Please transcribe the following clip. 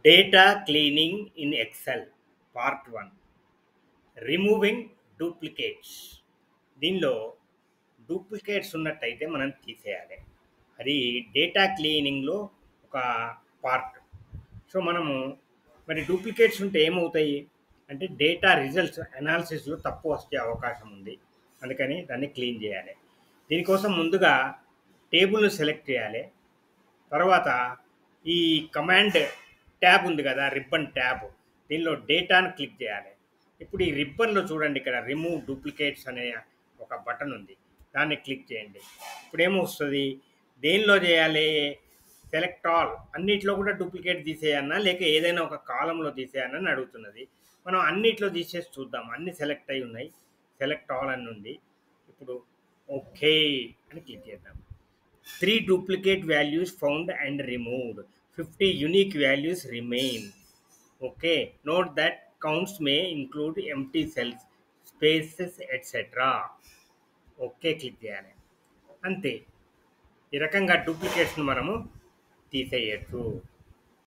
Data cleaning in Excel part 1. Removing duplicates. దీనిలో duplicates ఉన్నట్టయితే మనం తీసేయాలి. అది డేటా క్లీనింగ్లో ఒక పార్ట్. సో మనము మరి డూప్లికేట్స్ ఉంటే ఏమవుతాయి అంటే డేటా రిజల్ట్స్ అనాలిసిస్లో తప్పు వచ్చే అవకాశం ఉంది. అందుకని దాన్ని క్లీన్ చేయాలి. దీనికోసం ముందుగా టేబుల్ను సెలెక్ట్ చేయాలి. తర్వాత ఈ కమాండ్ ట్యాబ్ ఉంది కదా, రిబ్బన్ ట్యాబ్, దీనిలో డేటాను క్లిక్ చేయాలి. ఇప్పుడు ఈ రిబ్బన్లో చూడండి, ఇక్కడ రిమూవ్ డూప్లికేట్స్ అనే ఒక బటన్ ఉంది, దాన్ని క్లిక్ చేయండి. ఇప్పుడు ఏమొస్తుంది, దేనిలో చేయాలి, సెలెక్ట్ ఆల్, అన్నిట్లో కూడా డూప్లికేట్ తీసేయన్నా లేక ఏదైనా ఒక కాలంలో తీసేయన్నా అడుగుతున్నది. మనం అన్నిట్లో తీసేసి చూద్దాం. అన్ని సెలెక్ట్ అయి ఉన్నాయి, సెలెక్ట్ ఆల్ అని ఉంది. ఇప్పుడు ఓకే అని క్లిక్ చేద్దాం. 3 duplicate values found and removed. 50 unique values remain. Okay. Note that counts may include empty cells, spaces, etc. Okay click చేయాలి. అంతే. ఈ రకంగా డూప్లికేట్స్ను మనము తీసేయచ్చు.